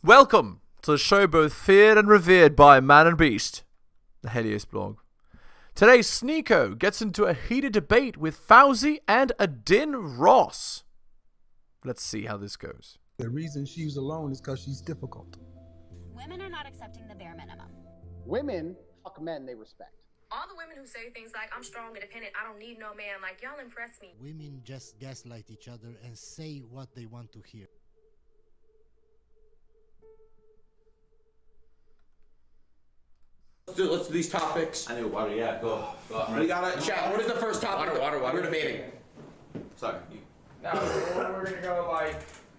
Welcome to the show both feared and revered by man and beast, the Helios blog. Today, Sneako gets into a heated debate with Fousey and Adin Ross. Let's see how this goes. The reason she's alone is because she's difficult. Women are not accepting the bare minimum. Women fuck men they respect. All the women who say things like, I'm strong, independent, I don't need no man, like, y'all impress me. Women just gaslight each other and say what they want to hear. Let's do these topics. I need water, yeah, go. We gotta chat. What is the first topic? Water. We're debating. Sorry. Now, we're gonna go like.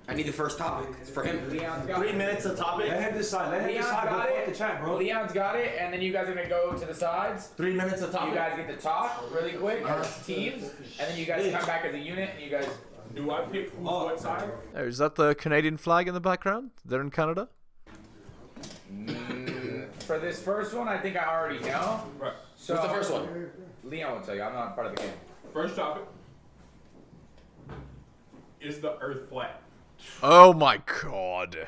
I need the first topic. It's for him. Leon's got 3 minutes a topic. Let him decide. Let him Leon's decide. got Go it. fuck the chat, bro. Leon's got it, and then you guys are gonna go to the sides. 3 minutes a You topic. guys get to talk really quick as teams, and then you guys come back as a unit, and you guys. Do I pick who's what side? Oh, is that the Canadian flag in the background? They're in Canada? For this first one, I think I already know. Right. So What's the first one? Leon will tell you. I'm not part of the game. First topic. Is the earth flat? Oh my god.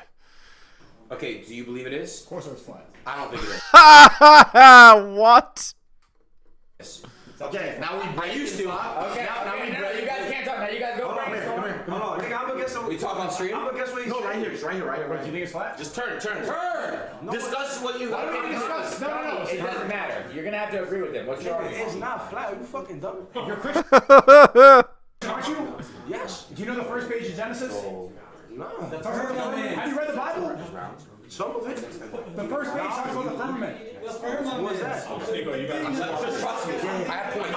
Okay, do you believe it is? Of course, it's flat. I don't think it is. What? Okay, now we break. I used to. Okay, Now we no, break. you guys can't talk. Now you guys go brainstorm. Come here. Hold on. Nigga, I'm gonna guess what We talk on stream? I'm gonna guess what he's No, right here. Just right here. Do you think it's flat? Just turn. Discuss what you What got. do we discuss? No. It doesn't matter. You're gonna have to agree with him. What's your Nigga, it's argument? not flat. You fucking dumb. You're Christian, aren't you? Yes. Do you know the first page of Genesis? No. Have you read the Bible? Some of it. The first page talks about the firmament. What's that? Sneako, you got Just trust me. I have points.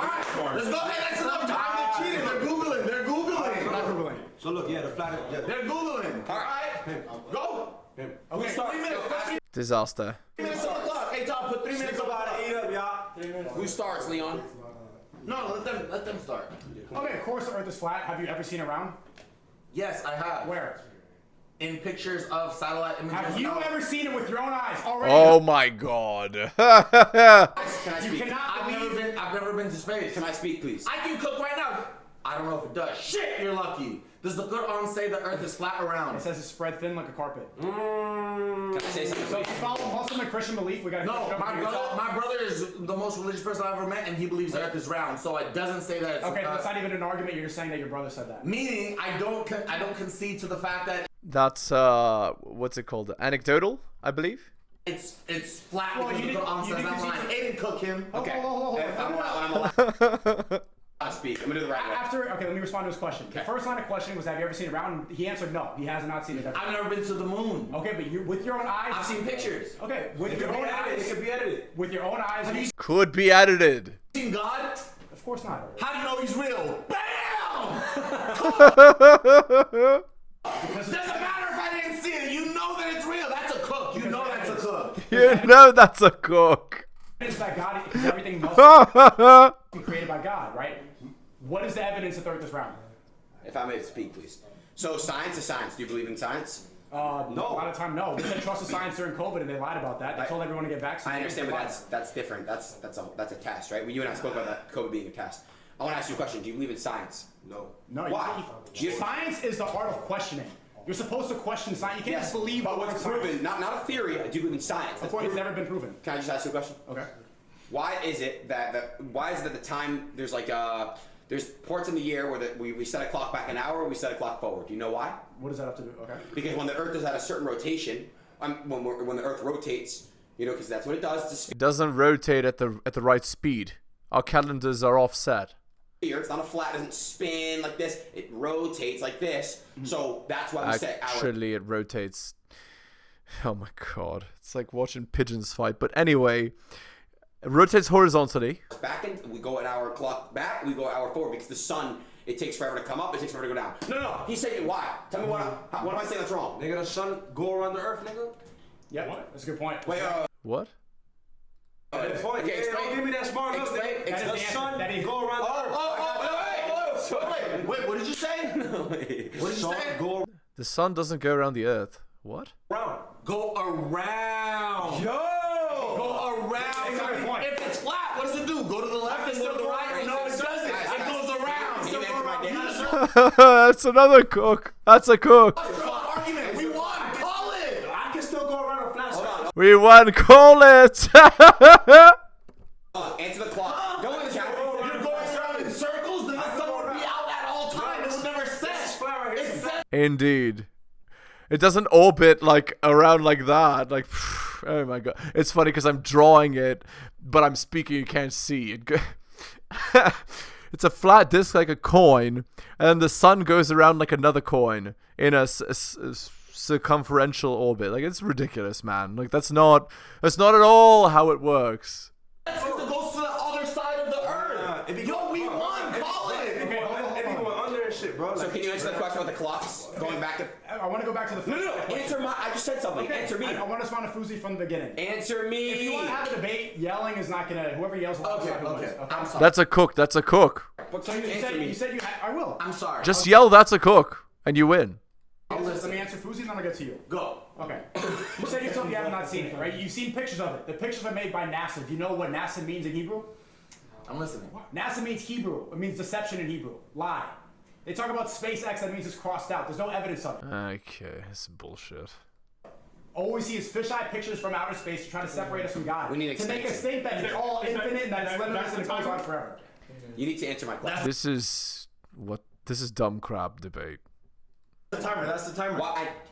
Let's go. Hey, that's enough time. They're cheating. They're Googling. They're Googling. So look, yeah, the flat. Yeah. They're Googling. All right. Go. Okay, Start. 3 minutes. 3 Disaster. minutes on the clock. Hey, Tom, put 3 minutes on the clock. Eat up, y'all. Who starts, Leon? No, let them start. Okay, of course the Earth is flat. Have you ever seen it round? Yes, I have. Where? In pictures of satellite images. Have you ever seen it with your own eyes already? Oh my god. Can I speak? cannot I've never been to space. Can I speak, please? I can cook right now. I don't know if it does. Shit, you're lucky. Does the Quran say the earth is flat or round? It says it's spread thin like a carpet. Can I say something? So if you follow Muslim and Christian belief, we gotta No, catch up to yourself. my brother is the most religious person I've ever met, and he believes the earth is round. So it doesn't say that it's Okay, that's not even an argument. You're just saying that your brother said that. meaning I don't concede to the fact that That's, what's it called? Anecdotal, I believe? it's flat Well, because you the didn't- Quran you says didn't that see line. the- It didn't cook him. Okay. Hold on. I'm allowed to speak. I'm gonna do the right way. Okay, let me respond to his question. The first line of questioning was, have you ever seen it round? He answered no. He has not seen it ever. I've never been to the moon. Okay, but you with your own eyes. I've seen pictures. Okay, with It your could be own edited. It eyes. could be edited. With your own eyes. Could be edited. Seen God? Of course not. How do you know he's real? Bam! Doesn't matter if I didn't see it. You know that it's real. That's a cook. You know that's a cook. You know that's a cook. Evidence that God, because everything must be created by God, right? What is the evidence that the Earth is round? If I may speak, please. So science is science. Do you believe in science? No. A lot of time, no. We said trust the science during COVID, and they lied about that. They told everyone to get vaccinated. I understand, but that's different. That's a test, right? You and I spoke about that COVID being a test. I want to ask you a question. Do you believe in science? No. No. Why? Science is the art of questioning. You're supposed to question science. You can't just believe but what what's proven, not a theory. I do believe in science. Of course, it's never been proven. Can I just ask you a question? Okay. Why is it that the time there's like there's parts in the year where we set a clock back an hour, we set a clock forward. Do you know why? What does that have to do? Okay. Because when the Earth is at a certain rotation, when the Earth rotates, you know, because that's what it does. It's a It doesn't rotate at the right speed. Our calendars are offset. sphere. It's not a flat. It doesn't spin like this. It rotates like this. So that's why we set our. Actually, it rotates. Oh my god. It's like watching pigeons fight. But anyway, it rotates horizontally. Back and we go an hour clock back. We go an hour forward because the sun. It takes forever to come up. It takes forever to go down. No. He's saying why? Tell me what am I saying that's wrong? Nigga, the sun go around the earth, nigga. Yeah, that's a good point. Wait. What? Good point. Okay, Yeah, don't give me that smart look, nigga. That is The the answer. sun That is- go around the earth. Wait, what did you say? What did you Sun say? go The sun doesn't go around the earth. What? around. Go around. Yo! Go around. That's a good point. If it's flat, what does it do? Go to the left and go to the right? No, it doesn't. It goes around. Can you answer my damn That's another cook. That's a cook. Argument. We won. Call it. I can still go around a flash. Hold on. We won. Call it. Answer the clock. Don't let the chat. You're going around in circles, then the sun would be out at all times. It would never set. It set. Indeed. It doesn't orbit like around like that. Like, oh my god. It's funny because I'm drawing it, but I'm speaking. You can't see it. It's a flat disc like a coin, and the sun goes around like another coin in a circumferential orbit. Like, it's ridiculous, man. Like, that's not at all how it works. It goes to the other side of the earth. Yo, we won. Call it. It be going under and shit, bro. So can you answer the question about the clocks? Going back to... I want to go back to the No. Answer my... I just said something. Okay. Answer me. I want to respond to Fousey from the beginning. Answer me. If you want to have a debate, yelling is not gonna. Whoever yells will Okay. I'm sorry. That's a cook. That's a cook. So you said you had. I will. I'm sorry. Just yell, that's a cook, and you win. Let me answer Fousey, and then I'll get to you. Go. Okay. You said yourself you have not seen it, right? You've seen pictures of it. The pictures are made by NASA. Do you know what NASA means in Hebrew? I'm listening. NASA means Hebrew. It means deception in Hebrew. Lie. They talk about SpaceX, that means it's crossed out. There's no evidence of it. Okay, that's bullshit. All we see is fisheye pictures from outer space to try to separate us from God. We need to make us think that it's all infinite and that it's limitless and it goes on forever. You need to answer my question. This is dumb crap debate. That's the timer.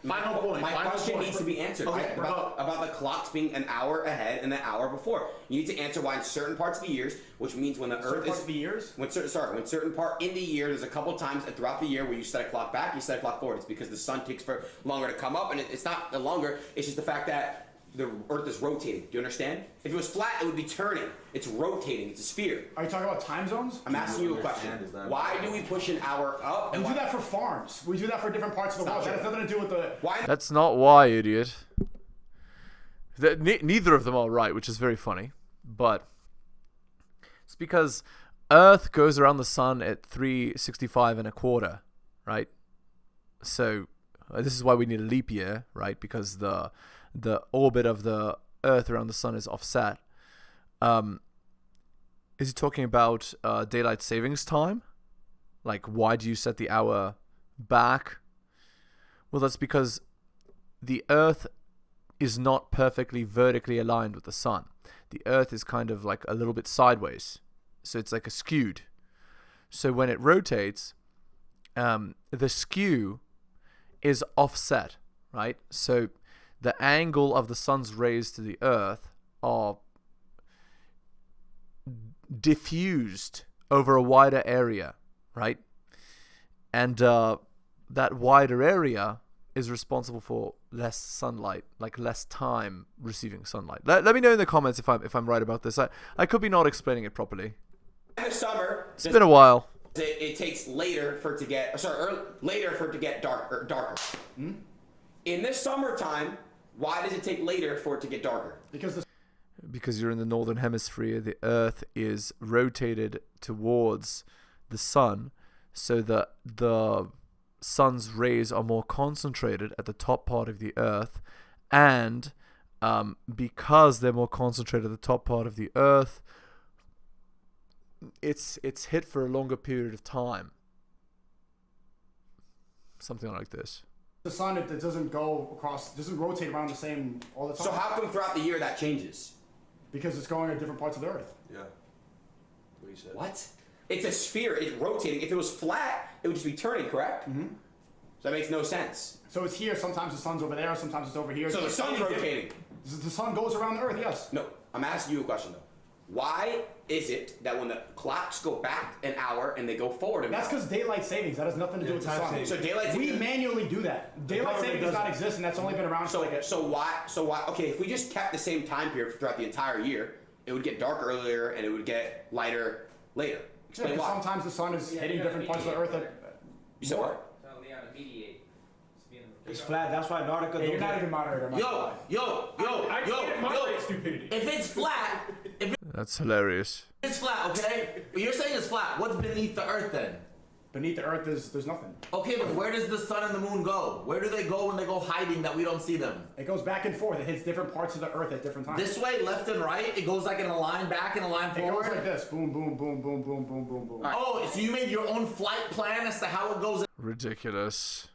Final point. My Final question point. needs to be answered. Okay, About the clocks being an hour ahead and an hour before. You need to answer why in certain parts of the years, which means when the Earth Parts is... of the years? When certain part in the year, there's a couple times throughout the year where you set a clock back, you set a clock forward. It's because the sun takes for longer to come up, and it's not longer. It's just the fact that the Earth is rotating. Do you understand? If it was flat, it would be turning. It's rotating. It's a sphere. Are you talking about time zones? I'm asking you a question. Why do we push an hour up? We do that for farms. We do that for different parts of the world. That has nothing to do with the... Why? That's not why, idiot. Neither of them are right, which is very funny. But it's because Earth goes around the sun at 365 and a quarter, right? So this is why we need a leap year, right? Because the orbit of the Earth around the sun is offset. Is he talking about daylight savings time? Like, why do you set the hour back? Well, that's because the Earth is not perfectly vertically aligned with the sun. The Earth is kind of like a little bit sideways. So it's like a skewed. So when it rotates, the skew is offset, right? So the angle of the sun's rays to the Earth are diffused over a wider area, right? And that wider area is responsible for less sunlight, like less time receiving sunlight. Let me know in the comments if I'm right about this. I could be not explaining it properly. In the summer, It's been a while. it takes later for it to get later for it to get darker. In the summertime, why does it take later for it to get darker? Because you're in the northern hemisphere, the Earth is rotated towards the sun, so that the sun's rays are more concentrated at the top part of the Earth, and because they're more concentrated at the top part of the Earth, it's hit for a longer period of time. Something like this. The sun, it doesn't doesn't rotate around the same all the time. So how come throughout the year that changes? Because it's going at different parts of the Earth. Yeah. What you said. What? It's a sphere. It's rotating. If it was flat, it would just be turning, correct? Mm-hmm. So that makes no sense. So it's here. Sometimes the sun's over there. Sometimes it's over here. So the sun's rotating. The sun goes around the Earth, yes. No, I'm asking you a question though. Why is it that when the clocks go back an hour and they go forward an hour? That's because daylight savings. That has nothing to do with the sun. savings. So daylight We savings. manually do that. Daylight savings does not exist, and that's only been around for So why? Okay, if we just kept the same time period throughout the entire year, it would get dark earlier and it would get lighter later. Explain why. Sometimes the sun is hitting different parts of the Earth. You said what? It's flat. That's why Antarctica. Hey, you're not even moderator. I can't moderate stupidity. If it's flat, That's hilarious. it's flat, okay? You're saying it's flat. What's beneath the Earth then? Beneath the Earth, there's nothing. Okay, but where does the sun and the moon go? Where do they go when they go hiding that we don't see them? It goes back and forth. It hits different parts of the Earth at different times. This way, left and right, it goes like in a line back and a line It goes forward. like this. Boom, boom, boom, boom, boom, boom, boom, boom. Oh, so you made your own flight plan as to how it goes. Ridiculous.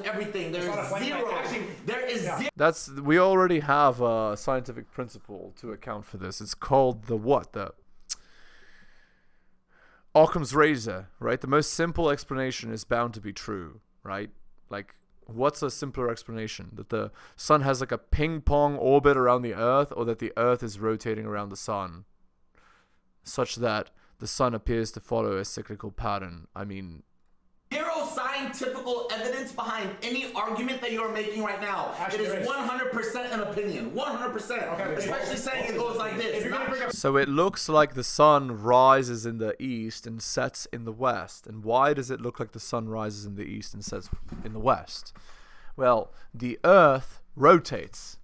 everything. There's not a flame zero. actually, There is zero. We already have a scientific principle to account for this. It's called the Occam's razor, right? The most simple explanation is bound to be true, right? Like, what's a simpler explanation? That the sun has like a ping pong orbit around the earth, or that the earth is rotating around the sun, such that the sun appears to follow a cyclical pattern. I mean, Zero scientific evidence behind any argument that you are making right now. Actually, it is there is. 100% an opinion. 100%. Okay, Especially saying it goes like this. If you're gonna bring up so it looks like the sun rises in the east and sets in the west. And why does it look like the sun rises in the east and sets in the west? Well, the earth rotates.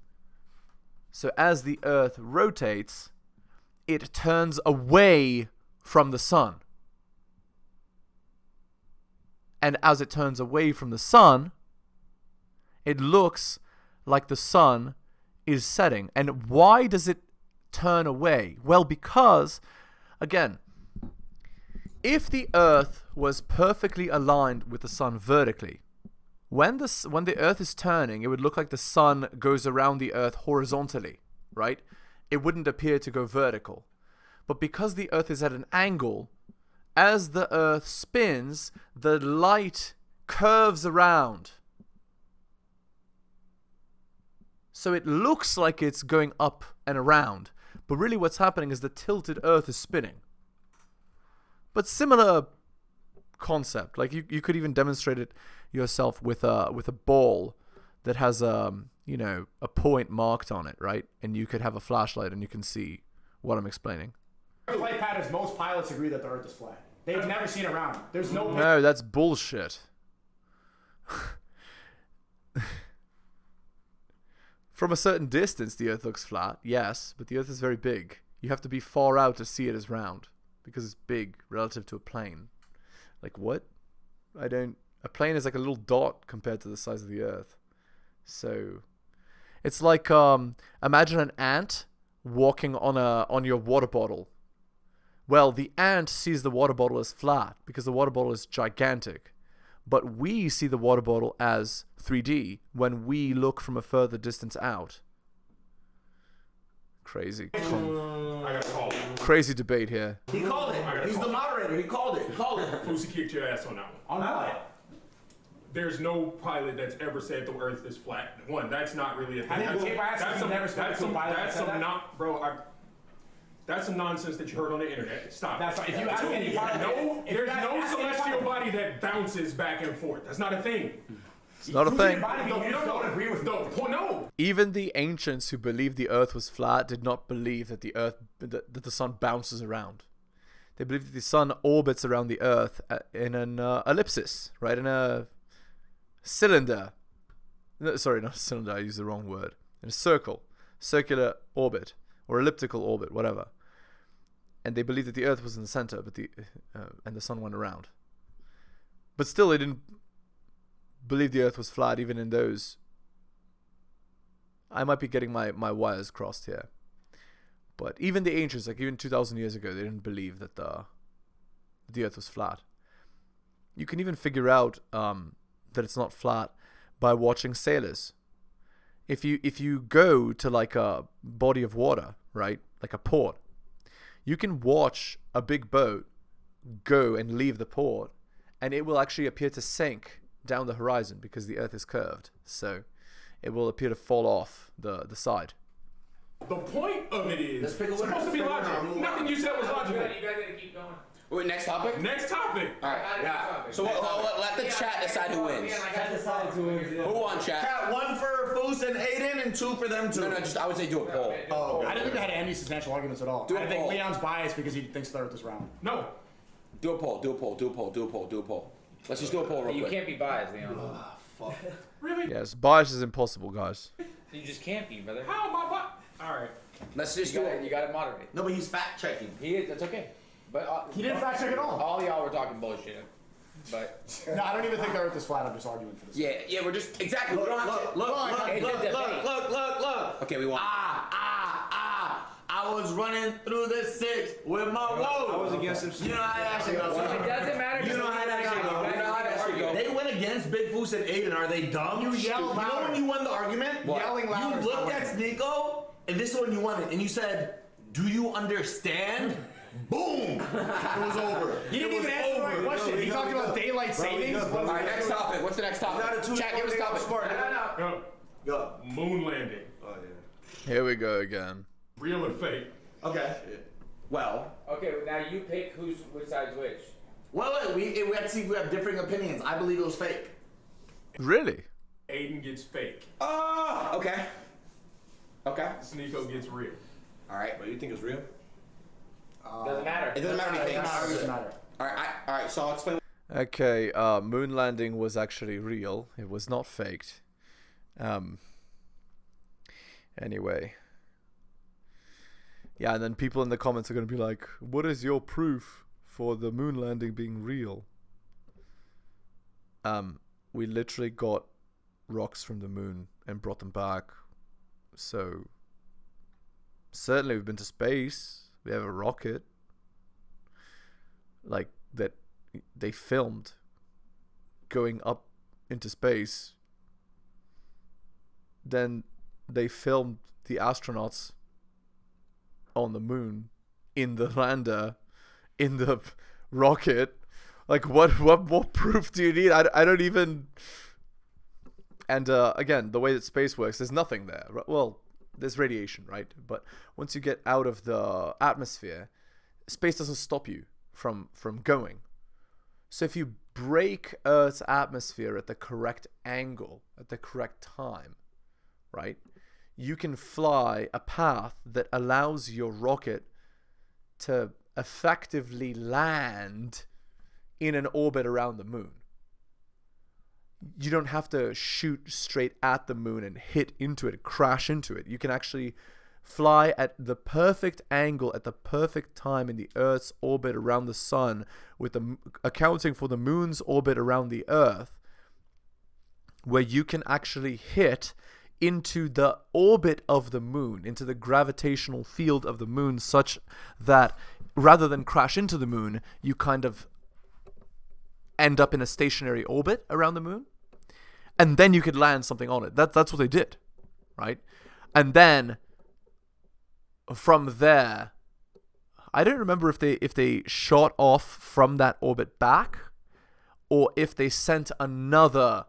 So as the earth rotates, it turns away from the sun. And as it turns away from the sun, it looks like the sun is setting. And why does it turn away? Well, because, again, if the earth was perfectly aligned with the sun vertically, when the earth is turning, it would look like the sun goes around the earth horizontally, right? It wouldn't appear to go vertical. But because the earth is at an angle, as the earth spins, the light curves around. So it looks like it's going up and around, but really what's happening is the tilted earth is spinning. But similar concept, like you could even demonstrate it yourself with a ball that has a point marked on it, right? And you could have a flashlight and you can see what I'm explaining. flight patterns, most pilots agree that the Earth is flat. They've never seen it round. There's no. No, that's bullshit. From a certain distance, the Earth looks flat, yes, but the Earth is very big. You have to be far out to see it as round, because it's big relative to a plane. Like, what? A plane is like a little dot compared to the size of the Earth. So, it's like, imagine an ant walking on your water bottle. Well, the ant sees the water bottle as flat because the water bottle is gigantic. But we see the water bottle as 3D when we look from a further distance out. Crazy. I gotta call it. Crazy debate here. He called it. He's the moderator. He called it. He called it. Fousey kicked your ass on that one. On what? There's no pilot that's ever said the Earth is flat. One, that's not really a thing. Have you kicked my ass because you never spoke to a pilot that said that? That's some nonsense that you heard on the internet. Stop. That's right. If you ask any pilot, there's no celestial body that bounces back and forth. That's not a thing. It's not a thing. Don't agree with me. No. Even the ancients who believed the Earth was flat did not believe that that the sun bounces around. They believed that the sun orbits around the Earth in an ellipsis, right? In a cylinder. No, sorry, not a cylinder. I used the wrong word. In a circular orbit, or elliptical orbit, whatever. And they believed that the Earth was in the center, but and the sun went around. But still, they didn't believe the Earth was flat, even in those. I might be getting my wires crossed here. But even the ancients, like even 2,000 years ago, they didn't believe that the Earth was flat. You can even figure out that it's not flat by watching sailors. If you go to like a body of water, right, like a port, you can watch a big boat go and leave the port, and it will actually appear to sink down the horizon because the Earth is curved. So it will appear to fall off the side. The point of it is supposed to be logical. Nothing you said was logical. You guys gotta keep going. Wait, next topic? Next topic. All right. Yeah. So let the chat decide who wins. Who won, chat? Chat, 1 for Foos and Aiden and 2 for them two. No, just I would say do a poll. Oh, I didn't think I had any substantial arguments at all. Do a I think poll. Leon's biased because he thinks the Earth is round. No. Do a poll. Let's just do a poll real quick. You can't be biased, Leon. fuck. Really? Yes, bias is impossible, guys. You just can't be, brother. How am I biased? All right. Let's just do it. You gotta moderate. No, but he's fact checking. He is. That's okay. But He didn't fact check at all. All y'all were talking bullshit. But No, I don't even think the Earth is flat. I'm just arguing for this. Yeah, we're just exactly. We don't have to. Look. Okay, we want. I was running through the 6 with my woe. I was against him. You know how that shit goes. it doesn't matter. You know how that shit goes. we go. They went against Big Foose and Aiden. Are they dumb? You yell You know louder. when you won the argument? What? Yelling louder. You is not looked at winning. Sneako, and this one you wanted, and you said, "Do you understand?" Boom! It was over. He didn't even answer the right question. He talked about daylight savings. All right, next topic. What's the next topic? Chat, give us a topic. No. Go. Moon landing. Oh yeah. Here we go again. Real or fake? Okay. Well, Okay, now you pick which side's which. Well, we have to see if we have differing opinions. I believe it was fake. Really? Aiden gets fake. okay. Okay. Sneako gets real. All right. But you think it's real? Doesn't matter. It doesn't matter what he thinks. Doesn't matter. All right. So I'll explain. Okay, moon landing was actually real. It was not faked. Anyway. Yeah, and then people in the comments are going to be like, what is your proof for the moon landing being real? We literally got rocks from the moon and brought them back. So, certainly we've been to space. We have a rocket. Like, that they filmed going up into space. Then they filmed the astronauts on the moon, in the lander, in the rocket. Like, what more proof do you need? I don't even... And again, the way that space works, there's nothing there. Well, there's radiation, right? But once you get out of the atmosphere, space doesn't stop you from going. So if you break Earth's atmosphere at the correct angle, at the correct time, right, you can fly a path that allows your rocket to effectively land in an orbit around the moon. You don't have to shoot straight at the moon and hit into it, crash into it. You can actually fly at the perfect angle at the perfect time in the Earth's orbit around the sun, with the accounting for the moon's orbit around the Earth, where you can actually hit into the orbit of the moon, into the gravitational field of the moon, such that rather than crash into the moon, you kind of end up in a stationary orbit around the moon, and then you could land something on it. That's what they did, right? And then from there, I don't remember if they shot off from that orbit back, or if they sent another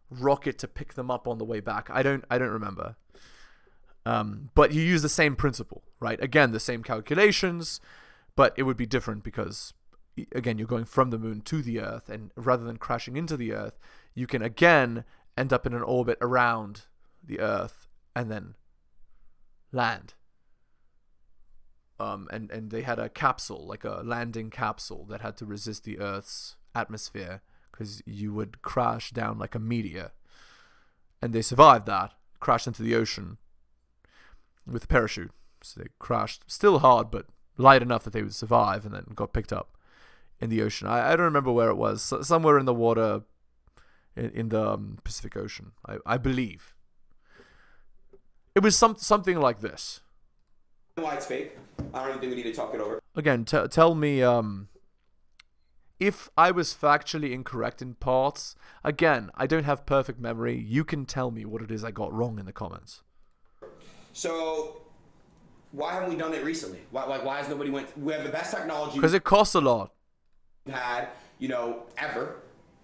rocket to pick them up on the way back. I don't remember. But you use the same principle, right? Again, the same calculations, but it would be different because, again, you're going from the moon to the Earth, and rather than crashing into the Earth, you can again end up in an orbit around the Earth and then land. And they had a capsule, like a landing capsule, that had to resist the Earth's atmosphere, because you would crash down like a meteor. And they survived that, crashed into the ocean with a parachute. So they crashed still hard, but light enough that they would survive, and then got picked up in the ocean. I don't remember where it was. Somewhere in the water in the Pacific Ocean, I believe. It was something like this. Why it's fake? I don't even think we need to talk it over. Again, tell me if I was factually incorrect in parts. Again, I don't have perfect memory. You can tell me what it is I got wrong in the comments. So, why haven't we done it recently? Why has nobody went? We have the best technology Because it costs a lot. we've had, ever.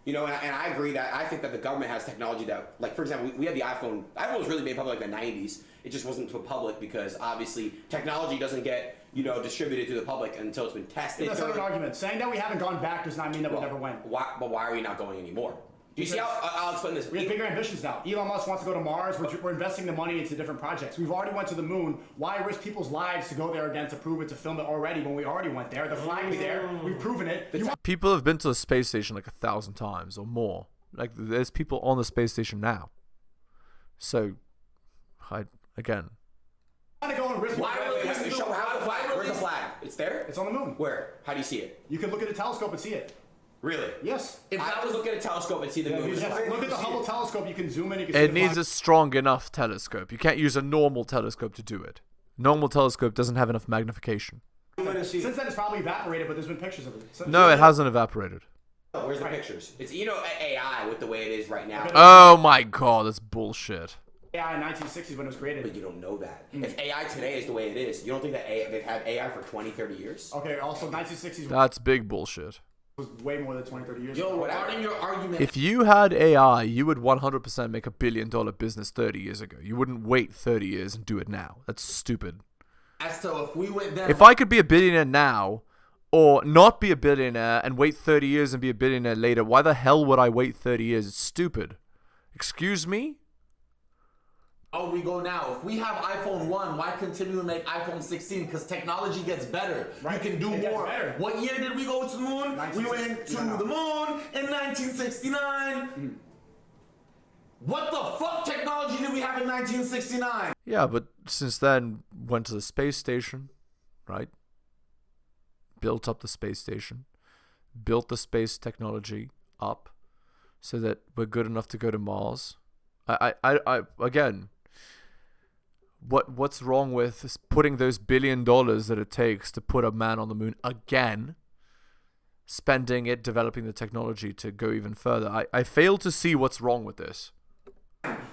And I agree that I think that the government has technology that, like, for example, we had the iPhone. iPhone was really made public like the 90s. It just wasn't to public because obviously technology doesn't get, distributed to the public until it's been tested. That's not an argument. Saying that we haven't gone back does not mean that we never went. But why are we not going anymore? Do you see how, I'll explain this. We have bigger ambitions now. Elon Musk wants to go to Mars. We're investing the money into different projects. We've already went to the moon. Why risk people's lives to go there again to prove it, to film it already when we already went there? The flag's there. We've proven it. People have been to the space station like 1,000 times or more. Like, there's people on the space station now. So, again. Why go and risk How's the flag? Where's the flag? It's there? It's on the moon. Where? How do you see it? You can look at a telescope and see it. Really? Yes. If I was looking at a telescope and see the moon. Yes. Look at the Hubble telescope. You can zoom in. You can see It the needs flag. a strong enough telescope. You can't use a normal telescope to do it. Normal telescope doesn't have enough magnification. Since then, it's probably evaporated, but there's been pictures of it. No, it hasn't evaporated. Where's the pictures? It's AI with the way it is right now. Oh my god, that's bullshit. AI in 1960s when it was created. But you don't know that. If AI today is the way it is, you don't think that they've had AI for 20, 30 years? Okay, also 1960s That's big bullshit. was way more than 20, 30 years Yo, ago. regarding your argument. If you had AI, you would 100% make $1 billion business 30 years ago. You wouldn't wait 30 years and do it now. That's stupid. As to if we went down. If I could be a billionaire now, or not be a billionaire and wait 30 years and be a billionaire later, why the hell would I wait 30 years? It's stupid. Excuse me? Oh, we go now. If we have iPhone 1, why continue to make iPhone 16? Because technology gets better. Right. You can do It gets more. better. What year did we go to the moon? We went to the moon in 1969. What the fuck technology did we have in 1969? Yeah, but since then, went to the space station, right? Built up the space station. Built the space technology up so that we're good enough to go to Mars. Again, what's wrong with putting those $1 billion that it takes to put a man on the moon again, spending it developing the technology to go even further? I fail to see what's wrong with this.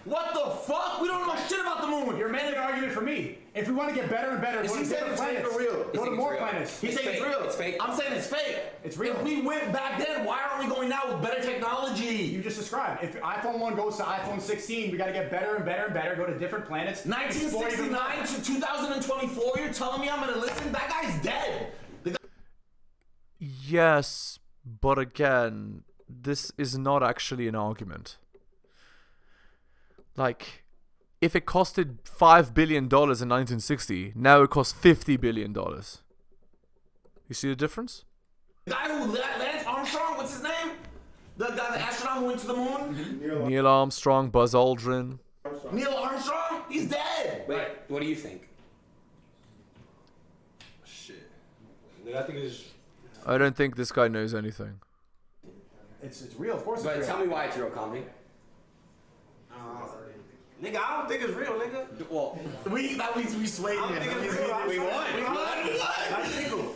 What the fuck? We don't know shit about the moon. You're making an argument for me. If we want to get better and better, Is go he to saying different it's fake planets. or real? Go to more planets. He's saying it's real. It's fake. I'm saying it's fake. It's real. If we went back then, why aren't we going now with better technology? You just described. If iPhone 1 goes to iPhone 16, we got to get better and better and better, go to different planets. 1969 to 2024, you're telling me I'm going to listen? That guy's dead. Yes, but again, this is not actually an argument. Like, if it costed $5 billion in 1960, now it costs $50 billion. You see the difference? The guy who Lance Armstrong, what's his name? The guy, the astronaut who went to the moon? Neil Armstrong, Buzz Aldrin. Neil Armstrong? He's dead. Wait, what do you think? Shit. Nigga, I think it's. I don't think this guy knows anything. It's real, of course it's But real. tell me why it's real, Comedy. Nigga, I don't think it's real, nigga. Well, We swayed I don't him. think it's real. We won.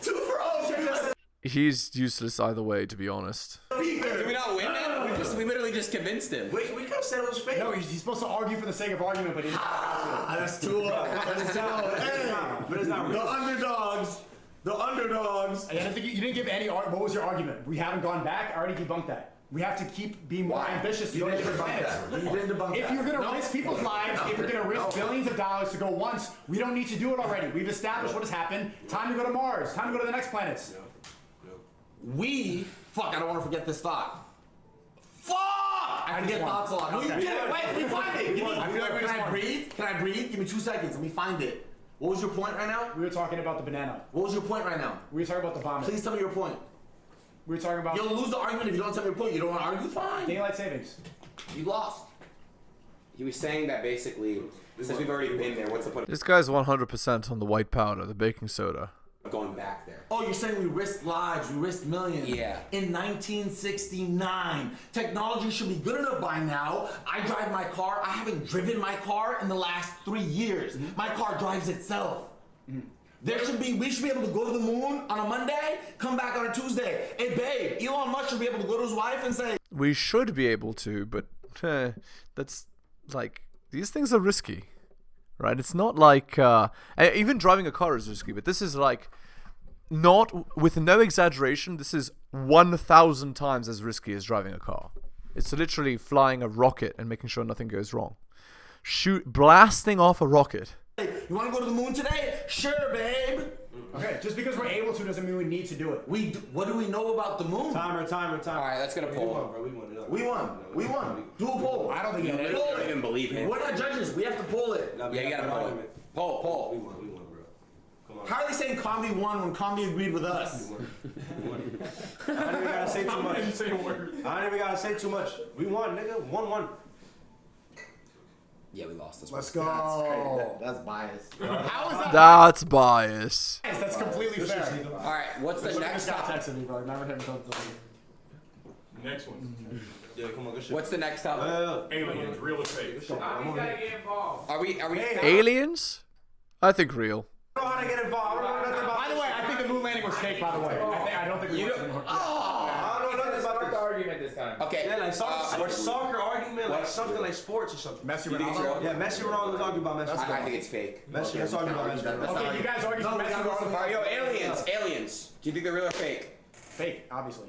2 for 0. He's useless either way, to be honest. did we not win, man? We literally just convinced him. We could have said it was fake. No, he's supposed to argue for the sake of argument, but he That's 2-0. That's 2-0. Hey, But it's not real. the underdogs. The underdogs. I don't think you didn't give any. What was your argument? We haven't gone back. I already debunked that. We have to keep being more ambitious to go to different planets. You didn't debunk If that. you're gonna risk people's lives, if you're gonna risk billions of dollars to go once, we don't need to do it already. We've established what has happened. Time to go to Mars. Time to go to the next planets. Fuck, I don't want to forget this thought. Fuck! I forget thoughts a lot. No, you Okay. did it. Wait, we find it. I feel like we Can just I won. breathe? Can I breathe? Give me 2 seconds. Let me find it. What was your point right now? We were talking about the banana. What was your point right now? We were talking about the vomit. Please tell me your point. We were talking about You'll lose the argument if you don't tell me your point. You don't want to argue? Fine. daylight savings. You lost. He was saying that basically, since we've already been there, what's the point This guy's 100% on the white powder, the baking soda. of going back there? Oh, you're saying we risked lives, we risked millions. Yeah. In 1969, technology should be good enough by now. I drive my car. I haven't driven my car in the last 3 years. My car drives itself. We should be able to go to the moon on a Monday, come back on a Tuesday. Hey, babe, Elon Musk should be able to go to his wife and say, We should be able to, but that's like, these things are risky, right? It's not like, even driving a car is risky, but this is like, not, with no exaggeration, this is 1,000 times as risky as driving a car. It's literally flying a rocket and making sure nothing goes wrong. Blasting off a rocket. hey, you want to go to the moon today? Sure, babe. Okay, just because we're able to doesn't mean we need to do it. What do we know about the moon? Timer. All right, let's get a We poll. won, bro. We won. We won. Do a poll. I don't think you I don't even believe him. We're not judges. We have to poll it. Yeah, you gotta poll it. Poll. We won, bro. Come on. How are they saying Combi won when Combi agreed with us? I don't even gotta say too I much. didn't say a word. I don't even gotta say too much. We won, nigga. 1-1. Yeah, we lost this one. Let's go. That's biased. How is that? That's bias. That's completely fair. All right, what's the next This guy topic? texted me, bro. Never had him Next one. Yeah, come on, good shit. What's the next topic? Aliens, real or fake? You gotta get involved. Are we? Aliens? I think real. I don't know how to get involved. I don't know nothing about By the way, I think the moon landing was fake, by the way. I don't think we went to the moon. I don't know nothing about argument this time. Okay. Yeah, like soccer argument, like something like sports or something. Messi, You think it's Ronaldo? real? Yeah, Messi Ronaldo was arguing about Messi. I think it's fake. Messi, let's argue about Messi. Okay, you guys argue for Messi, Ronaldo. Alright, yo, aliens. Do you think they're real or fake? Fake, obviously.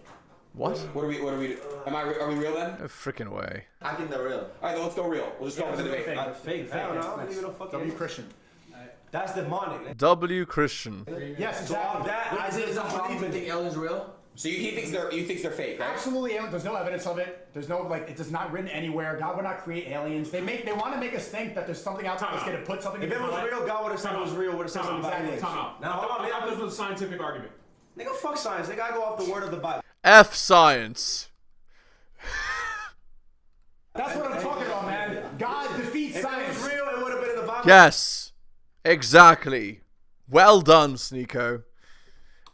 What? What are we? Are we real then? No freaking way. I think they're real. All right, then let's go real. We'll just go with the debate. Fake. I don't know. I don't even know fucking. W Christian. That's demonic. W Christian. Yes, So off exactly. that, Is it haram to think aliens real? So you think they're fake, right? Absolutely, there's no evidence of it. There's no it is not written anywhere. God would not create aliens. They want to make us think that there's something out there that's going to put something. If it was real, God would have said it was real. Would have said something about aliens. Time out. Now hold on, I thought man. this was a scientific argument. Nigga, fuck science. Nigga, I go off the word of the Bible. F science. That's what I'm talking about, man. God defeats If science. it was real, it would have been in the Bible. Yes. Exactly. Well done, Sneako.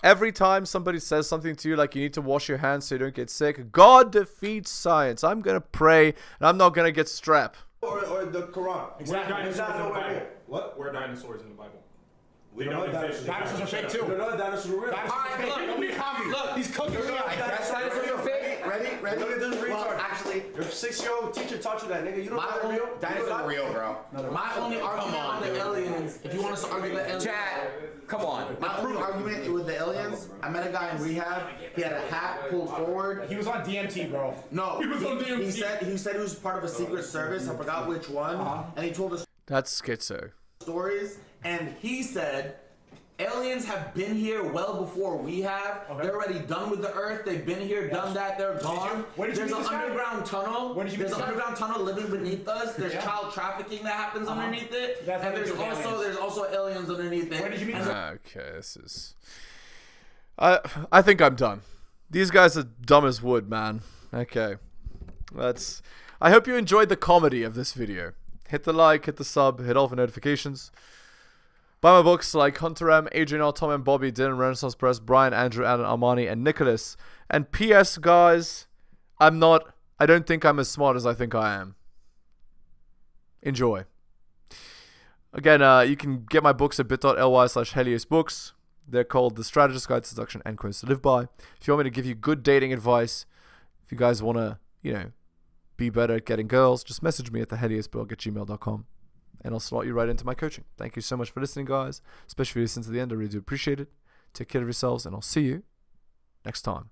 Every time somebody says something to you like you need to wash your hands so you don't get sick, God defeats science. I'm going to pray and I'm not going to get strep. Or the Quran. Exactly. Where are It's dinosaurs not in the nowhere Bible? near. What? Where are dinosaurs in the Bible? We They know don't dinosaurs. exist. Dinosaurs are fake too. We know dinosaurs are real. Dinosaurs are fake. Don't be commie. Look, These cookies are I guess dinosaurs are fake. Ready? Look at this Well, retard. actually, Your 6-year-old teacher taught you that, nigga. You don't My know they're own- real? Dinosaurs are real, bro. my only argument on the aliens, if you want us to argue the aliens, Chad, come on. my only argument with the aliens, I met a guy in rehab. He had a hat pulled forward. He was on DMT, bro. No, He was on DMT. he said he was part of a secret service. I forgot which one, and he told us That's schizo. stories. And he said aliens have been here well before we have. Okay. They're already done with the Earth. They've been here, done that. They're gone. where did you There's meet an this guy? underground tunnel. Where did you meet There's an this guy? underground tunnel living beneath us. There's Yeah. child trafficking that happens underneath it. That's And what there's they do with aliens. there's also aliens underneath it. Where did you meet And this guy? Okay, this is... I think I'm done. These guys are dumb as wood, man. Okay. I hope you enjoyed the comedy of this video. Hit the like, hit the sub, hit all the notifications. Buy my books like Hunter M, Adrian R, Tom and Bobby, Dylan, Renaissance Press, Brian, Andrew, Alan, Armani, and Nicholas. And P.S. guys, I don't think I'm as smart as I think I am. Enjoy. Again, you can get my books at bit.ly/heliosbooks. They're called The Strategist Guide to Seduction and Quotes to Live By. If you want me to give you good dating advice, if you guys want to, be better at getting girls, just message me at theheliosblog@gmail.com. And I'll slot you right into my coaching. Thank you so much for listening, guys. Especially if you listen to the end. I really do appreciate it. Take care of yourselves, and I'll see you next time.